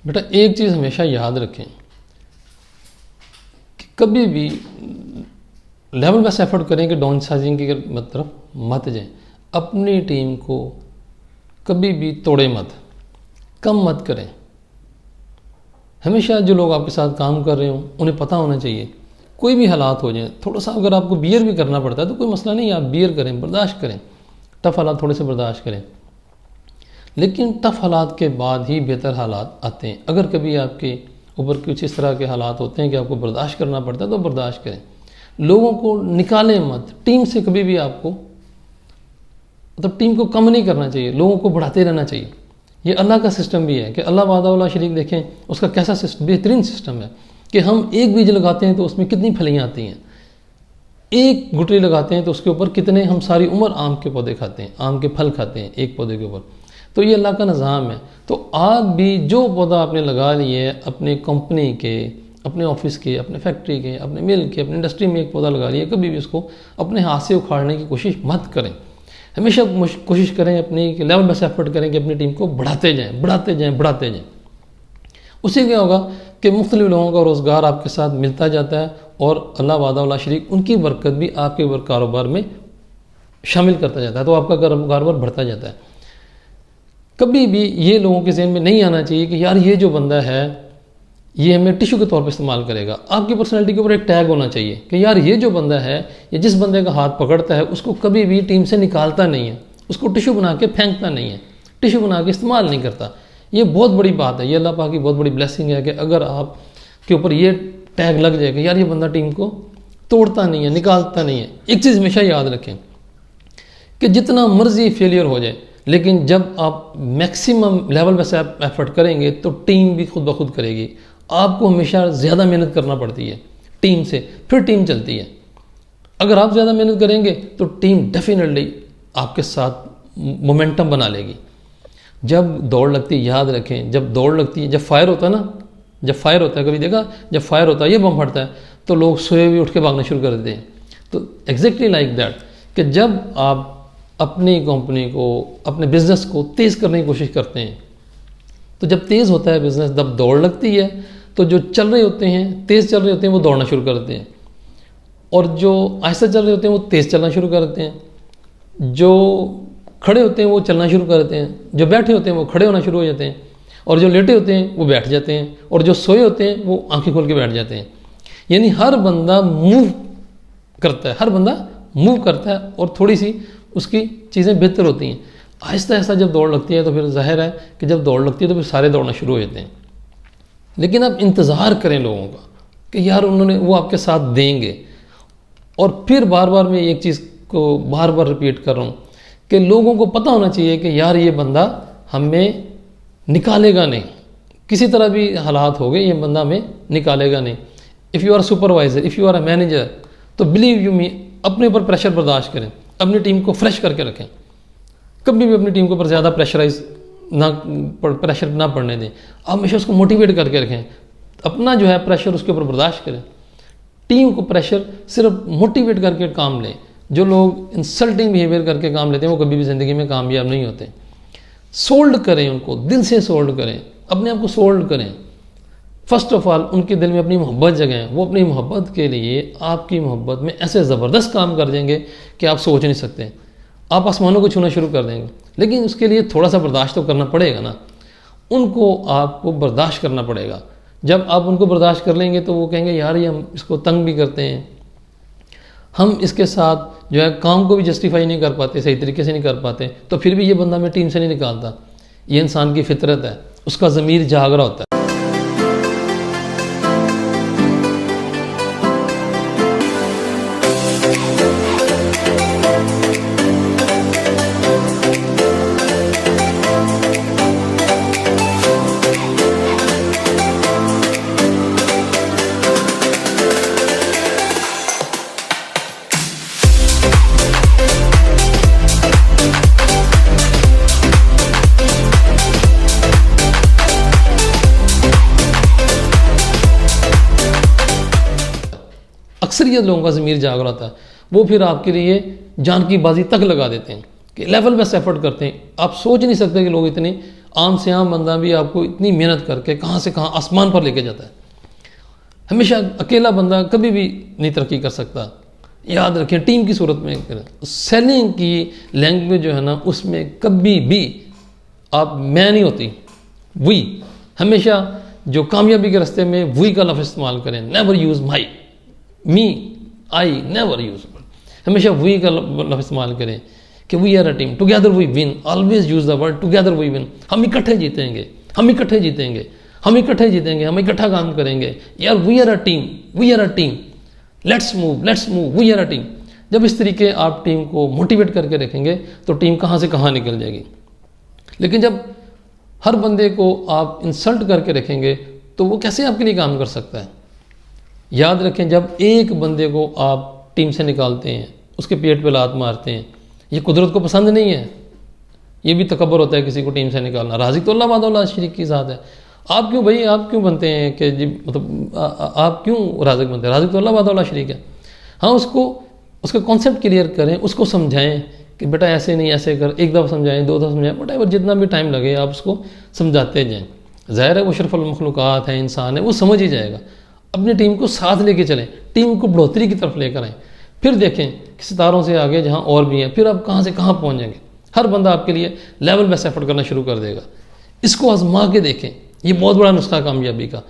بیٹا ایک چیز ہمیشہ یاد رکھیں کہ کبھی بھی لیول بیس ایفرٹ کریں کہ ڈاؤن سائزنگ کی طرف مت جائیں. اپنی ٹیم کو کبھی بھی توڑے مت، کم مت کریں. ہمیشہ جو لوگ آپ کے ساتھ کام کر رہے ہوں انہیں پتہ ہونا چاہیے کوئی بھی حالات ہو جائیں، تھوڑا سا اگر آپ کو بیئر بھی کرنا پڑتا ہے تو کوئی مسئلہ نہیں، آپ بیئر کریں، برداشت کریں، ٹف حالات تھوڑے سے برداشت کریں. لیکن ٹف حالات کے بعد ہی بہتر حالات آتے ہیں. اگر کبھی آپ کے اوپر کچھ اس طرح کے حالات ہوتے ہیں کہ آپ کو برداشت کرنا پڑتا ہے تو برداشت کریں. لوگوں کو نکالیں مت. ٹیم سے کبھی بھی آپ کو ٹیم کو کم نہیں کرنا چاہیے، لوگوں کو بڑھاتے رہنا چاہیے. یہ اللہ کا سسٹم بھی ہے کہ اللہ وحدہ لا شریک دیکھیں اس کا کیسا بہترین سسٹم ہے کہ ہم ایک بیج لگاتے ہیں تو اس میں کتنی پھلیاں آتی ہیں. ایک گٹری لگاتے ہیں تو اس کے اوپر کتنے، ہم ساری عمر آم کے پودے کھاتے ہیں، آم کے پھل کھاتے ہیں ایک پودے کے اوپر. تو یہ اللہ کا نظام ہے. تو آپ بھی جو پودا آپ نے لگا لیے اپنے کمپنی کے، اپنے آفس کے، اپنے فیکٹری کے، اپنے مل کے، اپنے انڈسٹری میں ایک پودا لگا لیے، کبھی بھی اس کو اپنے ہاتھ سے اکھاڑنے کی کوشش مت کریں. ہمیشہ کوشش کریں اپنی کہ لیول بیس ایفرٹ کریں کہ اپنی ٹیم کو بڑھاتے جائیں، بڑھاتے جائیں، بڑھاتے جائیں. اس سے کیا ہوگا کہ مختلف لوگوں کا روزگار آپ کے ساتھ ملتا جاتا ہے اور اللہ وحدہ لا شریک ان کی برکت بھی آپ کے کاروبار میں شامل کرتا جاتا ہے، تو آپ کا کاروبار بڑھتا جاتا ہے. کبھی بھی یہ لوگوں کے ذہن میں نہیں آنا چاہیے کہ یار یہ جو بندہ ہے یہ ہمیں ٹیشو کے طور پہ استعمال کرے گا. آپ کی پرسنالٹی کے اوپر ایک ٹیگ ہونا چاہیے کہ یار یہ جو بندہ ہے، یہ جس بندے کا ہاتھ پکڑتا ہے اس کو کبھی بھی ٹیم سے نکالتا نہیں ہے، اس کو ٹیشو بنا کے پھینکتا نہیں ہے، ٹیشو بنا کے استعمال نہیں کرتا. یہ بہت بڑی بات ہے، یہ اللہ پاک کی بہت بڑی بلیسنگ ہے کہ اگر آپ کے اوپر یہ ٹیگ لگ جائے کہ یار یہ بندہ ٹیم کو توڑتا نہیں ہے، نکالتا نہیں ہے. ایک چیز ہمیشہ یاد رکھیں کہ جتنا مرضی فیلئر ہو جائے، لیکن جب آپ میکسیمم لیول پہ ایفرٹ کریں گے تو ٹیم بھی خود بخود کرے گی. آپ کو ہمیشہ زیادہ محنت کرنا پڑتی ہے ٹیم سے، پھر ٹیم چلتی ہے. اگر آپ زیادہ محنت کریں گے تو ٹیم ڈیفینیٹلی آپ کے ساتھ مومنٹم بنا لے گی. جب دوڑ لگتی ہے، یاد رکھیں جب دوڑ لگتی ہے، جب فائر ہوتا ہے نا، جب فائر ہوتا ہے، کبھی دیکھا جب فائر ہوتا ہے یہ بم پھٹتا ہے تو لوگ سوئے بھی اٹھ کے بھاگنا شروع کر دیتے ہیں. تو ایگزیکٹلی لائک دیٹ کہ جب آپ اپنی کمپنی کو، اپنے بزنس کو تیز کرنے کی کوشش کرتے ہیں تو جب تیز ہوتا ہے بزنس، جب دوڑ لگتی ہے تو جو چل رہے ہوتے ہیں، تیز چل رہے ہوتے ہیں وہ دوڑنا شروع کر دیتے ہیں، اور جو آہستہ چل رہے ہوتے ہیں وہ تیز چلنا شروع کر دیتے ہیں. جو کھڑے ہوتے ہیں وہ چلنا شروع کر دیتے ہیں، جو بیٹھے ہوتے ہیں وہ کھڑے ہونا شروع ہو جاتے ہیں، اور جو لیٹے ہوتے ہیں وہ بیٹھ جاتے ہیں، اور جو سوئے ہوتے ہیں وہ آنکھیں کھول کے بیٹھ جاتے ہیں. یعنی ہر بندہ موو کرتا ہے، ہر بندہ موو کرتا ہے، اور تھوڑی سی اس کی چیزیں بہتر ہوتی ہیں. آہستہ آہستہ جب دوڑ لگتی ہے تو پھر ظاہر ہے کہ جب دوڑ لگتی ہے تو پھر سارے دوڑنا شروع ہو جاتے ہیں. لیکن اب انتظار کریں لوگوں کا کہ یار وہ آپ کے ساتھ دیں گے. اور پھر بار بار میں ایک چیز کو بار بار ریپیٹ کر رہا ہوں کہ لوگوں کو پتہ ہونا چاہیے کہ یار یہ بندہ ہمیں نکالے گا نہیں، کسی طرح بھی حالات ہو گئے یہ بندہ ہمیں نکالے گا نہیں. If you are supervisor, if you are a manager, تو بلیو یو می اپنے اوپر پریشر برداشت کریں، اپنی ٹیم کو فریش کر کے رکھیں. کبھی بھی اپنی ٹیم کے اوپر زیادہ پریشر نہ پڑنے دیں. آپ ہمیشہ اس کو موٹیویٹ کر کے رکھیں، اپنا جو ہے پریشر اس کے اوپر برداشت کریں. ٹیم کو پریشر صرف موٹیویٹ کر کے کام لیں. جو لوگ انسلٹنگ بیہیویئر کر کے کام لیتے ہیں وہ کبھی بھی زندگی میں کامیاب نہیں ہوتے. سولڈ کریں ان کو، دل سے سولڈ کریں، اپنے آپ کو سولڈ کریں. فرسٹ آف آل ان کے دل میں اپنی محبت جگائیں. وہ اپنی محبت کے لیے آپ کی محبت میں ایسے زبردست کام کر دیں گے کہ آپ سوچ نہیں سکتے. آپ آسمانوں کو چھونا شروع کر دیں گے، لیکن اس کے لیے تھوڑا سا برداشت تو کرنا پڑے گا نا. ان کو آپ کو برداشت کرنا پڑے گا. جب آپ ان کو برداشت کر لیں گے تو وہ کہیں گے یار یہ ہم اس کو تنگ بھی کرتے ہیں، ہم اس کے ساتھ جو ہے کام کو بھی جسٹیفائی نہیں کر پاتے، صحیح طریقے سے نہیں کر پاتے، تو پھر بھی یہ بندہ میں ٹیم سے نہیں نکالتا. یہ انسان کی فطرت ہے، اس کا ضمیر جاگ رہا ہوتا ہے. اکثریت لوگوں کا ضمیر جاگ رہا تھا، وہ پھر آپ کے لیے جان کی بازی تک لگا دیتے ہیں کہ لیول بیس ایفرٹ کرتے ہیں. آپ سوچ نہیں سکتے کہ لوگ اتنے عام سے عام بندہ بھی آپ کو اتنی محنت کر کے کہاں سے کہاں آسمان پر لے کے جاتا ہے. ہمیشہ اکیلا بندہ کبھی بھی نہیں ترقی کر سکتا. یاد رکھیں ٹیم کی صورت میں سیلنگ کی لینگویج جو ہے نا اس میں کبھی بھی آپ میں نہیں ہوتی وی. ہمیشہ جو کامیابی کے راستے میں وی کا لفظ استعمال کریں. Never use my me I never use. ہمیشہ وی کا لفظ استعمال کریں کہ we are a team together we win. Always use the word together we win. ہم اکٹھے جیتیں گے, ہم اکٹھے جیتیں گے, ہم اکٹھے جیتیں گے, ہم اکٹھا کام کریں گے. یار we are a team, we are a team, let's move, we are a team. جب اس طریقے آپ ٹیم کو موٹیویٹ کر کے رکھیں گے تو ٹیم کہاں سے کہاں نکل جائے گی. لیکن جب ہر بندے کو آپ انسلٹ کر کے رکھیں گے تو وہ کیسے آپ کے لیے کام کر سکتا ہے. یاد رکھیں جب ایک بندے کو آپ ٹیم سے نکالتے ہیں, اس کے پیٹ پہ لات مارتے ہیں, یہ قدرت کو پسند نہیں ہے. یہ بھی تکبر ہوتا ہے کسی کو ٹیم سے نکالنا. رازق تو اللہ وحدہ لا شریک کی ذات ہے. آپ کیوں بھائی آپ کیوں بنتے ہیں کہ جی مطلب آپ کیوں رازق بنتے ہیں؟ رازق تو اللہ وحدہ لا شریک ہے. ہاں اس کا کانسیپٹ کلیئر کریں, اس کو سمجھائیں کہ بیٹا ایسے نہیں ایسے کر. ایک دفعہ سمجھائیں, دو دفعہ سمجھائیں, وٹ ایور جتنا بھی ٹائم لگے آپ اس کو سمجھاتے جائیں. ظاہر ہے وہ اشرف المخلوقات ہے, انسان ہے, وہ سمجھ ہی جائے گا. اپنی ٹیم کو ساتھ لے کے چلیں, ٹیم کو بڑھوتری کی طرف لے کر آئیں. پھر دیکھیں کہ ستاروں سے آگے جہاں اور بھی ہیں پھر آپ کہاں سے کہاں پہنچ جائیں گے. ہر بندہ آپ کے لیے لیول بیس ایفرٹ کرنا شروع کر دے گا. اس کو آزما کے دیکھیں, یہ بہت بڑا نسخہ کامیابی کا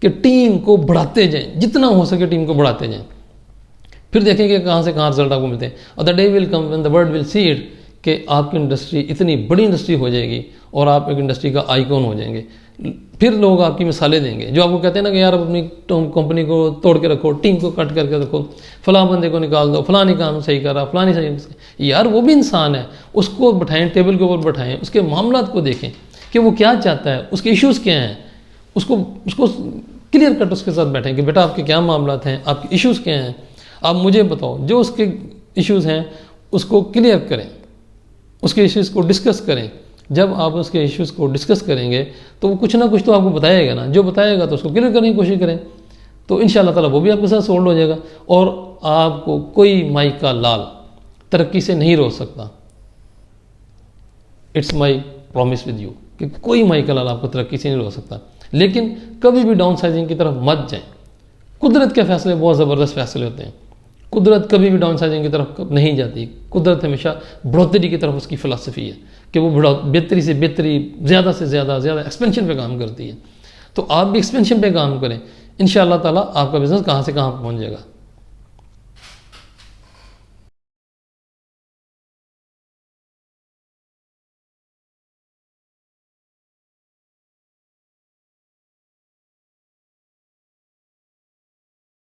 کہ ٹیم کو بڑھاتے جائیں, جتنا ہو سکے ٹیم کو بڑھاتے جائیں. پھر دیکھیں کہ کہاں سے کہاں رزلٹ آپ کو ملتے ہیں. اور the day will come when the world will see it کہ آپ کی انڈسٹری اتنی بڑی انڈسٹری ہو جائے گی اور آپ ایک انڈسٹری کا آئیکن ہو جائیں گے. پھر لوگ آپ کی مثالیں دیں گے جو آپ کو کہتے ہیں نا کہ یار اپنی کمپنی کو توڑ کے رکھو, ٹیم کو کٹ کر کے رکھو, فلاں بندے کو نکال دو, فلاں کام صحیح کر رہا, فلاں صحیح. یار وہ بھی انسان ہے, اس کو بٹھائیں, ٹیبل کے اوپر بٹھائیں, اس کے معاملات کو دیکھیں کہ وہ کیا چاہتا ہے, اس کے ایشوز کیا ہیں. اس کو کلیئر کٹ اس کے ساتھ بیٹھیں کہ بیٹا آپ کے کیا معاملات ہیں, آپ کے ایشوز کیا ہیں, آپ مجھے بتاؤ. جو اس کے ایشوز ہیں اس کو کلیئر کریں, اس کے ایشوز کو ڈسکس کریں. جب آپ اس کے ایشوز کو ڈسکس کریں گے تو وہ کچھ نہ کچھ تو آپ کو بتائے گا نا, جو بتائے گا تو اس کو کلیئر کرنے کی کوشش کریں. تو انشاءاللہ تعالیٰ وہ بھی آپ کے ساتھ سولڈ ہو جائے گا اور آپ کو کوئی مائی کا لال ترقی سے نہیں روک سکتا. It's my promise with you کہ کوئی مائی کا لال آپ کو ترقی سے نہیں روک سکتا. لیکن کبھی بھی ڈاؤن سائزنگ کی طرف مت جائیں. قدرت کے فیصلے بہت زبردست فیصلے ہوتے ہیں. قدرت کبھی بھی ڈاؤن سائزنگ کی طرف نہیں جاتی. قدرت ہمیشہ بڑھوتری کی طرف اس کی فلسفی ہے کہ وہ بہتری سے بہتری, زیادہ سے زیادہ ایکسپینشن پہ کام کرتی ہے. تو آپ بھی ایکسپینشن پہ کام کریں, انشاءاللہ تعالیٰ آپ کا بزنس کہاں سے کہاں پہنچ جائے گا.